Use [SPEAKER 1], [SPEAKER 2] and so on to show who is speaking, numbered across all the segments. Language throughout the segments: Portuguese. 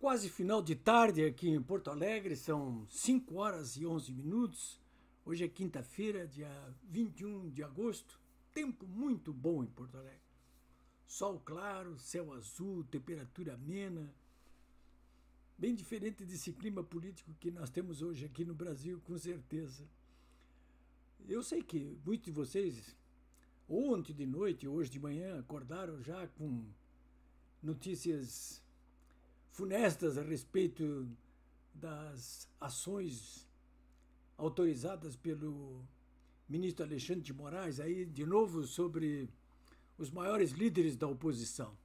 [SPEAKER 1] Quase final de tarde aqui em Porto Alegre, são 5 horas e 11 minutos. Hoje é quinta-feira, dia 21 de agosto. Tempo muito bom em Porto Alegre. Sol claro, céu azul, temperatura amena. Bem diferente desse clima político que nós temos hoje aqui no Brasil, com certeza. Eu sei que muitos de vocês, ontem de noite, hoje de manhã, acordaram já com notícias funestas a respeito das ações autorizadas pelo ministro Alexandre de Moraes, aí de novo sobre os maiores líderes da oposição.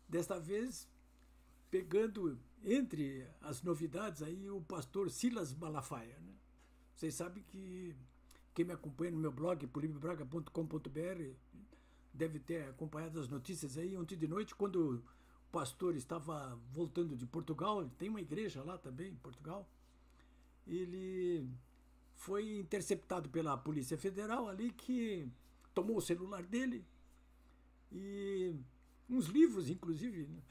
[SPEAKER 1] Desta vez, pegando entre as novidades aí o pastor Silas Malafaia, né? Vocês sabem que quem me acompanha no meu blog, polibebraga.com.br, deve ter acompanhado as notícias aí ontem de noite, quando o pastor estava voltando de Portugal. Ele tem uma igreja lá também em Portugal. Ele foi interceptado pela Polícia Federal ali, que tomou o celular dele e uns livros, inclusive, né?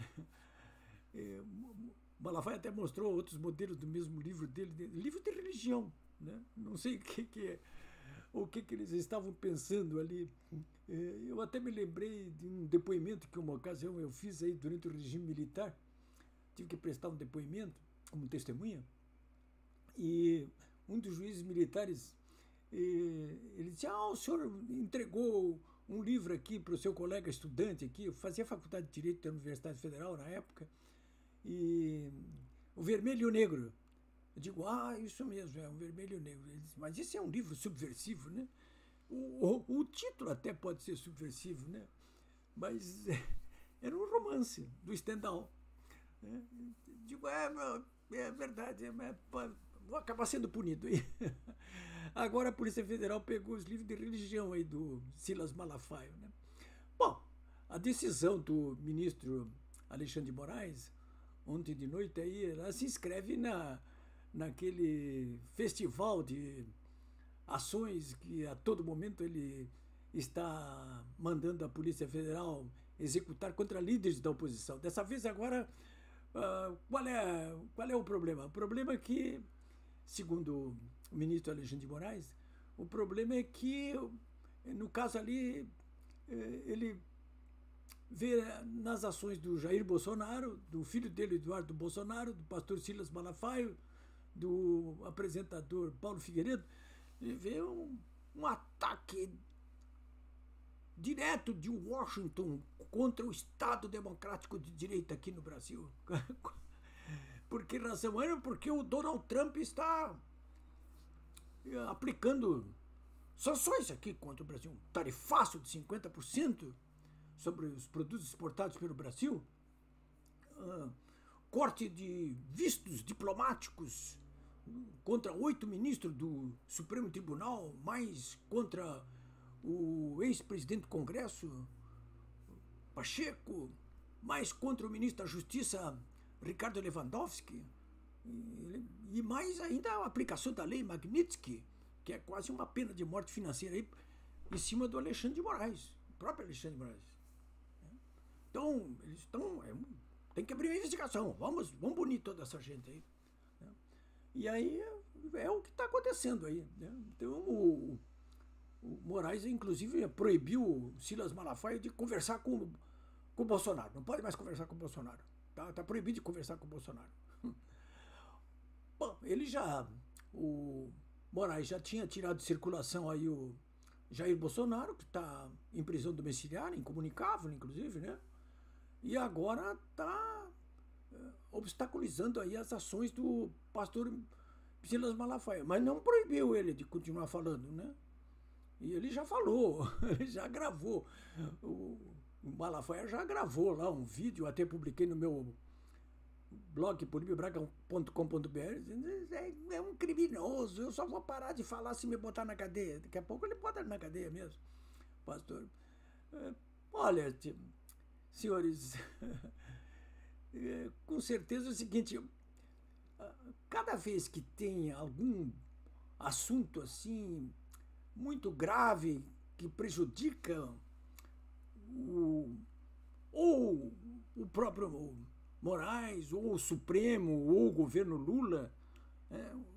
[SPEAKER 1] Malafaia até mostrou outros modelos do mesmo livro dele, livro de religião, né? Não sei o que eles estavam pensando ali. Eu até me lembrei de um depoimento que uma ocasião eu fiz aí durante o regime militar. Tive que prestar um depoimento como testemunha, e um dos juízes militares, ele disse: o senhor entregou um livro aqui para o seu colega estudante aqui. Eu fazia faculdade de Direito da Universidade Federal na época, e O Vermelho e o Negro. Eu digo: isso mesmo, é Um Vermelho e o Negro. Ele disse: mas isso é um livro subversivo, né? O título até pode ser subversivo, né? Mas era um romance do Stendhal, né? Digo: é verdade, vou acabar sendo punido aí. Agora a Polícia Federal pegou os livros de religião aí do Silas Malafaia, né? Bom, a decisão do ministro Alexandre de Moraes, ontem de noite, aí, ela se inscreve naquele festival de ações que a todo momento ele está mandando a Polícia Federal executar contra líderes da oposição. Dessa vez agora, qual é o problema? O problema é que, segundo o ministro Alexandre de Moraes, o problema é que, no caso ali, ele vê nas ações do Jair Bolsonaro, do filho dele, Eduardo Bolsonaro, do pastor Silas Malafaia, do apresentador Paulo Figueiredo, vê um ataque direto de Washington contra o Estado Democrático de Direito aqui no Brasil. Por que razão? Porque o Donald Trump está aplicando sanções aqui contra o Brasil, um tarifaço de 50% sobre os produtos exportados pelo Brasil, corte de vistos diplomáticos contra 8 ministros do Supremo Tribunal, mais contra o ex-presidente do Congresso, Pacheco, mais contra o ministro da Justiça, Ricardo Lewandowski, e mais ainda a aplicação da lei Magnitsky, que é quase uma pena de morte financeira aí, em cima do Alexandre de Moraes, o próprio Alexandre de Moraes. Então, eles estão... tem que abrir uma investigação, vamos punir toda essa gente aí. E aí é o que está acontecendo aí, né? Então o Moraes, inclusive, proibiu o Silas Malafaia de conversar com o Bolsonaro. Não pode mais conversar com o Bolsonaro. Tá proibido de conversar com o Bolsonaro. Bom, o Moraes já tinha tirado de circulação aí o Jair Bolsonaro, que está em prisão domiciliar, incomunicável, inclusive, né? E agora está obstaculizando aí as ações do pastor Silas Malafaia, mas não proibiu ele de continuar falando, né? E ele já falou, ele já gravou, o Malafaia já gravou lá um vídeo, até publiquei no meu blog, polibebraga.com.br, dizendo: é um criminoso, eu só vou parar de falar se me botar na cadeia. Daqui a pouco ele bota na cadeia mesmo, pastor. Olha, senhores, com certeza é o seguinte: cada vez que tem algum assunto assim muito grave que prejudica ou o próprio Moraes, ou o Supremo, ou o governo Lula,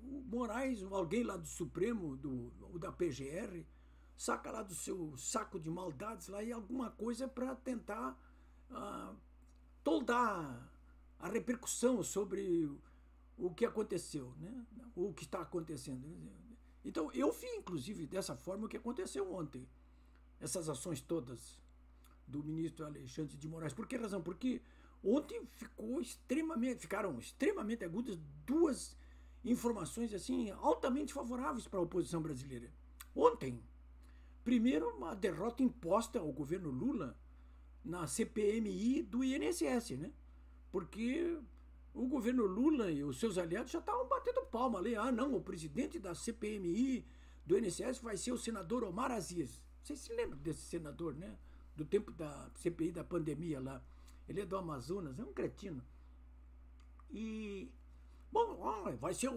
[SPEAKER 1] o Moraes, alguém lá do Supremo, da PGR, saca lá do seu saco de maldades lá e alguma coisa para tentar toldar a repercussão sobre o que aconteceu, né? O que está acontecendo. Então, eu vi, inclusive, dessa forma o que aconteceu ontem. Essas ações todas do ministro Alexandre de Moraes. Por que razão? Porque ontem ficaram extremamente agudas duas informações assim altamente favoráveis para a oposição brasileira. Ontem, primeiro, uma derrota imposta ao governo Lula na CPMI do INSS, né? Porque o governo Lula e os seus aliados já estavam batendo palma ali. Ah, não, o presidente da CPMI do INSS vai ser o senador Omar Aziz. Vocês se lembram desse senador, né? Do tempo da CPI da pandemia lá. Ele é do Amazonas, é um cretino. E, bom, vai ser...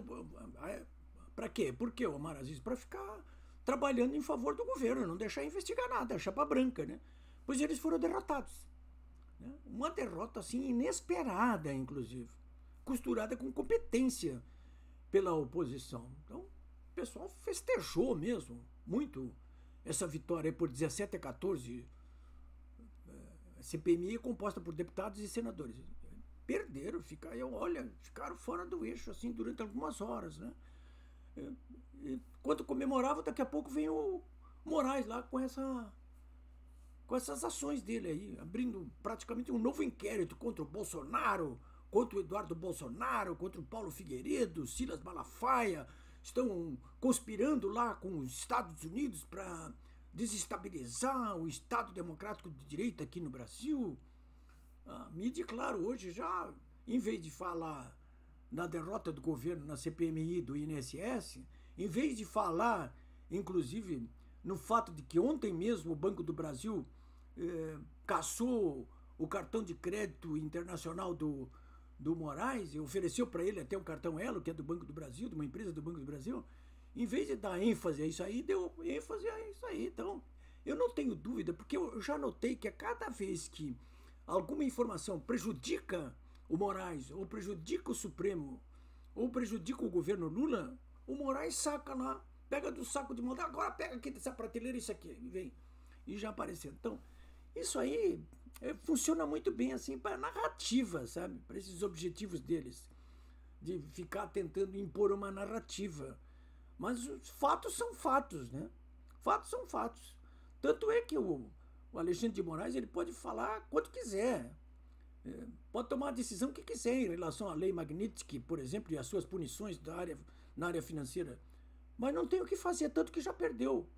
[SPEAKER 1] Para quê? Por que o Omar Aziz? Para ficar trabalhando em favor do governo, não deixar investigar nada, chapa branca, né? Pois eles foram derrotados. Né? Uma derrota, assim, inesperada, inclusive. Costurada com competência pela oposição. Então, o pessoal festejou mesmo, muito, essa vitória por 17-14. A CPMI é composta por deputados e senadores. Perderam, ficaram fora do eixo, assim, durante algumas horas, né? Enquanto comemorava, daqui a pouco vem o Moraes lá com essas ações dele aí, abrindo praticamente um novo inquérito contra o Bolsonaro, contra o Eduardo Bolsonaro, contra o Paulo Figueiredo, Silas Malafaia, estão conspirando lá com os Estados Unidos para desestabilizar o Estado Democrático de Direito aqui no Brasil. A mídia, claro, hoje já, em vez de falar na derrota do governo na CPMI do INSS, em vez de falar, inclusive, no fato de que ontem mesmo o Banco do Brasil cassou o cartão de crédito internacional do Moraes e ofereceu para ele até um cartão Elo, que é do Banco do Brasil, de uma empresa do Banco do Brasil, em vez de dar ênfase a isso aí, deu ênfase a isso aí. Então, eu não tenho dúvida, porque eu já notei que a cada vez que alguma informação prejudica o Moraes, ou prejudica o Supremo, ou prejudica o governo Lula, o Moraes saca lá, pega do saco de mão, agora pega aqui dessa prateleira isso aqui, e vem. E já apareceu. Então, isso aí funciona muito bem assim para narrativa, sabe? Para esses objetivos deles, de ficar tentando impor uma narrativa. Mas os fatos são fatos, né? Fatos são fatos. Tanto é que o Alexandre de Moraes ele pode falar quanto quiser. Pode tomar a decisão que quiser em relação à lei Magnitsky, por exemplo, e às suas punições na área financeira. Mas não tem o que fazer, tanto que já perdeu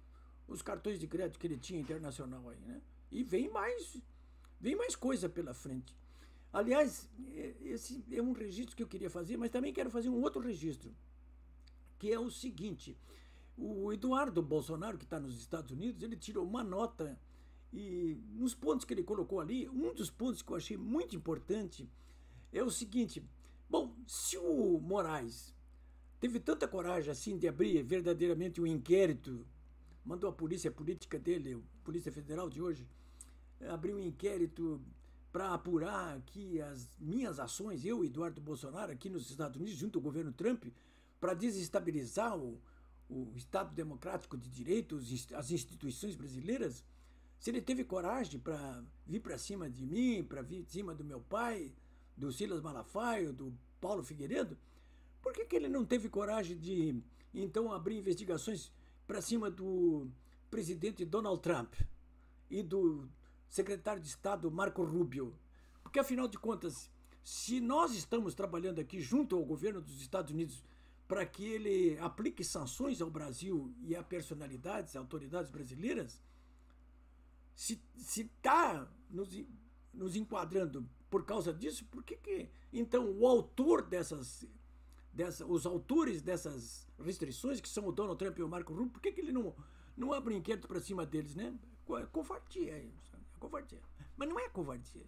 [SPEAKER 1] os cartões de crédito que ele tinha internacional aí, né? E vem mais coisa pela frente. Aliás, esse é um registro que eu queria fazer, mas também quero fazer um outro registro, que é o seguinte: o Eduardo Bolsonaro, que está nos Estados Unidos, ele tirou uma nota e nos pontos que ele colocou ali, um dos pontos que eu achei muito importante é o seguinte: bom, se o Moraes teve tanta coragem assim de abrir verdadeiramente um inquérito, mandou a polícia política dele, a Polícia Federal de hoje, abrir um inquérito para apurar aqui as minhas ações, eu, Eduardo Bolsonaro, aqui nos Estados Unidos, junto ao governo Trump, para desestabilizar o Estado Democrático de Direito, as instituições brasileiras. Se ele teve coragem para vir para cima de mim, para vir para cima do meu pai, do Silas Malafaia, do Paulo Figueiredo, por que ele não teve coragem de, então, abrir investigações para cima do presidente Donald Trump e do secretário de Estado Marco Rubio? Porque, afinal de contas, se nós estamos trabalhando aqui junto ao governo dos Estados Unidos para que ele aplique sanções ao Brasil e a personalidades, a autoridades brasileiras, se está nos enquadrando por causa disso, por que então o autor os autores dessas restrições, que são o Donald Trump e o Marco Rubio, por que ele não abre um inquérito para cima deles, né? É covardia, é covardia. Mas não é covardia.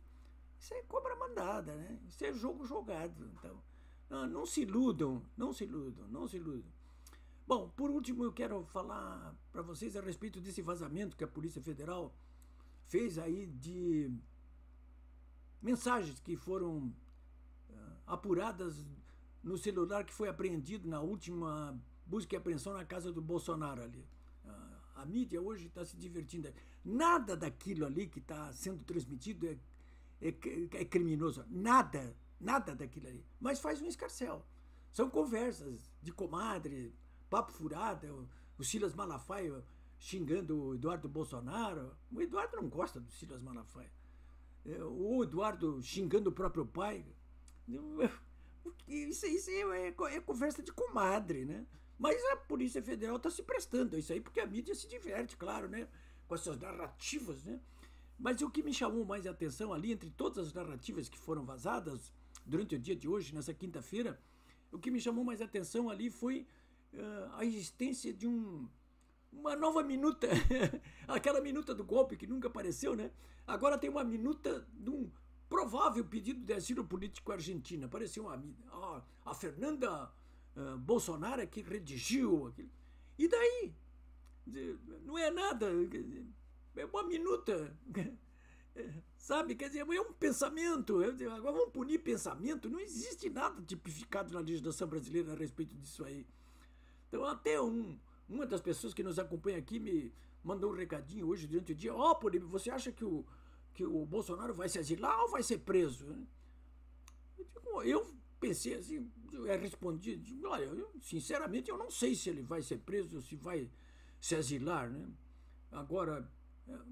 [SPEAKER 1] Isso é cobra mandada, né? Isso é jogo jogado. Então, não se iludam, não se iludam, não se iludam. Bom, por último, eu quero falar para vocês a respeito desse vazamento que a Polícia Federal fez aí de mensagens que foram apuradas no celular que foi apreendido na última busca e apreensão na casa do Bolsonaro ali. A mídia hoje está se divertindo. Nada daquilo ali que está sendo transmitido é criminoso. Nada daquilo ali. Mas faz um escarcéu. São conversas de comadre, papo furado, o Silas Malafaia xingando o Eduardo Bolsonaro. O Eduardo não gosta do Silas Malafaia. O Eduardo xingando o próprio pai. Isso é conversa de comadre, né? Mas a Polícia Federal está se prestando a isso aí, porque a mídia se diverte, claro, né? Com essas narrativas, né? Mas o que me chamou mais a atenção ali, entre todas as narrativas que foram vazadas durante o dia de hoje, nessa quinta-feira, o que me chamou mais a atenção ali foi a existência de uma nova minuta, aquela minuta do golpe que nunca apareceu, né? Agora tem uma minuta de um provável pedido de asilo político à Argentina. Apareceu a Fernanda Bolsonaro que redigiu aquilo. E daí? Não é nada, é uma minuta, sabe? Quer dizer, é um pensamento. Agora vamos punir pensamento? Não existe nada tipificado na legislação brasileira a respeito disso aí. Então, até uma das pessoas que nos acompanha aqui me mandou um recadinho hoje durante o dia. Políbio, você acha que o Bolsonaro vai se asilar ou vai ser preso? Eu pensei assim, respondi, olha, sinceramente eu não sei se ele vai ser preso ou se vai se asilar, né? Agora,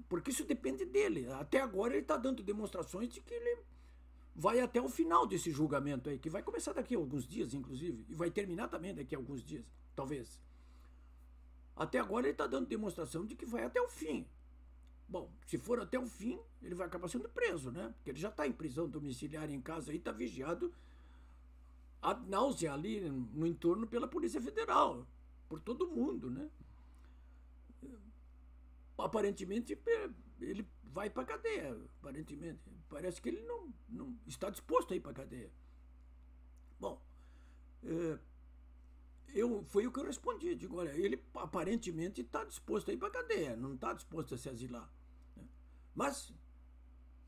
[SPEAKER 1] porque isso depende dele. Até agora ele está dando demonstrações de que ele vai até o final desse julgamento aí, que vai começar daqui a alguns dias, inclusive, e vai terminar também daqui a alguns dias, talvez. Até agora ele está dando demonstração de que vai até o fim. Bom, se for até o fim, ele vai acabar sendo preso, né? Porque ele já está em prisão domiciliar em casa e está vigiado ad náusea ali no entorno pela Polícia Federal, por todo mundo, né? Aparentemente ele vai para a cadeia, aparentemente. Parece que ele não está disposto a ir para a cadeia. Bom, foi o que eu respondi. Digo, olha, ele aparentemente está disposto a ir para a cadeia, não está disposto a se asilar. Né? Mas,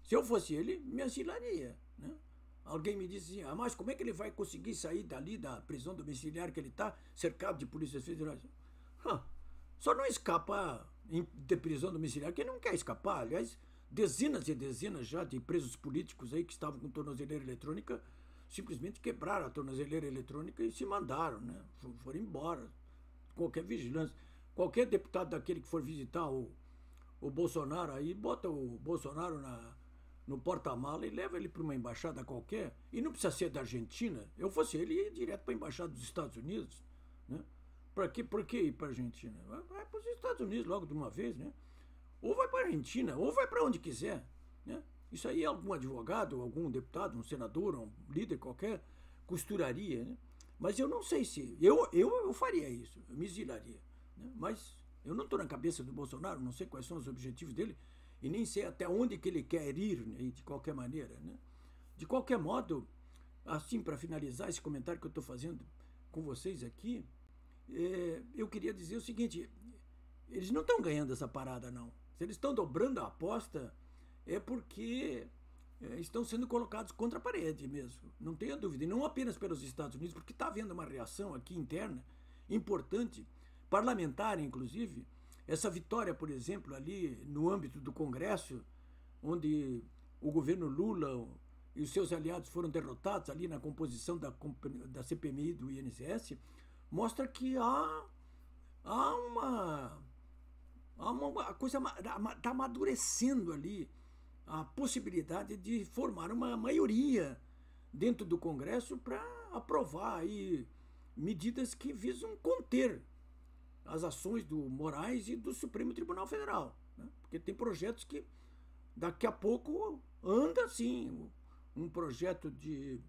[SPEAKER 1] se eu fosse ele, me asilaria. Né? Alguém me disse assim, mas como é que ele vai conseguir sair dali da prisão domiciliar que ele está, cercado de polícias federais? Só não escapa de prisão domiciliar quem não quer escapar. Aliás, dezenas e dezenas já de presos políticos aí que estavam com tornozeleira eletrônica simplesmente quebraram a tornozeleira eletrônica e se mandaram, né? Foram embora. Qualquer vigilância. Qualquer deputado daquele que for visitar o Bolsonaro aí, bota o Bolsonaro no porta-mala e leva ele para uma embaixada qualquer. E não precisa ser da Argentina. Eu fosse ele, ia direto para a embaixada dos Estados Unidos, né? Por que ir para a Argentina? Vai para os Estados Unidos logo de uma vez, né? Ou vai para a Argentina, ou vai para onde quiser, né? Isso aí algum advogado, algum deputado, um senador, um líder qualquer costuraria, né? Mas eu não sei se... Eu faria isso, eu me exilaria, né? Mas eu não estou na cabeça do Bolsonaro, não sei quais são os objetivos dele e nem sei até onde que ele quer ir, né, de qualquer maneira, né? De qualquer modo, assim, para finalizar esse comentário que eu estou fazendo com vocês aqui, eu queria dizer o seguinte, eles não estão ganhando essa parada, não. Se eles estão dobrando a aposta, é porque estão sendo colocados contra a parede mesmo. Não tenha dúvida. E não apenas pelos Estados Unidos, porque está havendo uma reação aqui interna importante, parlamentar, inclusive. Essa vitória, por exemplo, ali no âmbito do Congresso, onde o governo Lula e os seus aliados foram derrotados ali na composição da CPMI do INSS, mostra que há uma coisa, está amadurecendo ali a possibilidade de formar uma maioria dentro do Congresso para aprovar aí medidas que visam conter as ações do Moraes e do Supremo Tribunal Federal, né? Porque tem projetos que daqui a pouco anda assim, um projeto de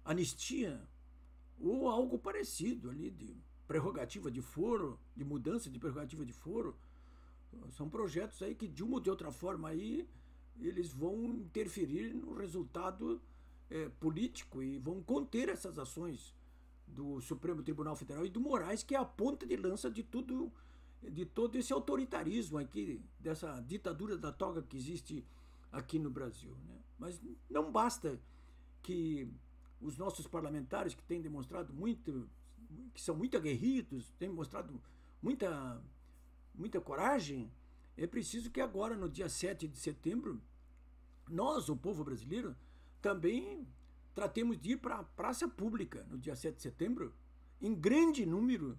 [SPEAKER 1] anistia ou algo parecido ali, de prerrogativa de foro, de mudança de prerrogativa de foro. São projetos aí que, de uma ou de outra forma, aí, eles vão interferir no resultado político e vão conter essas ações do Supremo Tribunal Federal e do Moraes, que é a ponta de lança de todo esse autoritarismo aqui, dessa ditadura da toga que existe aqui no Brasil, né? Mas não basta que os nossos parlamentares, que têm demonstrado muito, que são muito aguerridos, têm mostrado muita coragem, é preciso que agora, no dia 7 de setembro, nós, o povo brasileiro, também tratemos de ir para a praça pública no dia 7 de setembro, em grande número,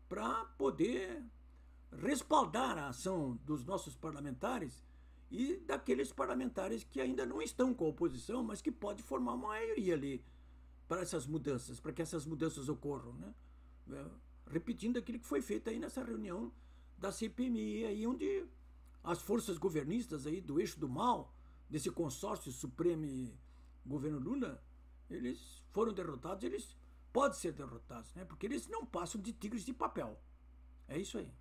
[SPEAKER 1] para poder respaldar a ação dos nossos parlamentares e daqueles parlamentares que ainda não estão com a oposição, mas que pode formar uma maioria ali para essas mudanças, para que essas mudanças ocorram, né? Repetindo aquilo que foi feito aí nessa reunião da CPMI, aí onde as forças governistas aí do eixo do mal, desse consórcio Supremo e governo Lula, eles foram derrotados, eles podem ser derrotados, né? Porque eles não passam de tigres de papel. É isso aí.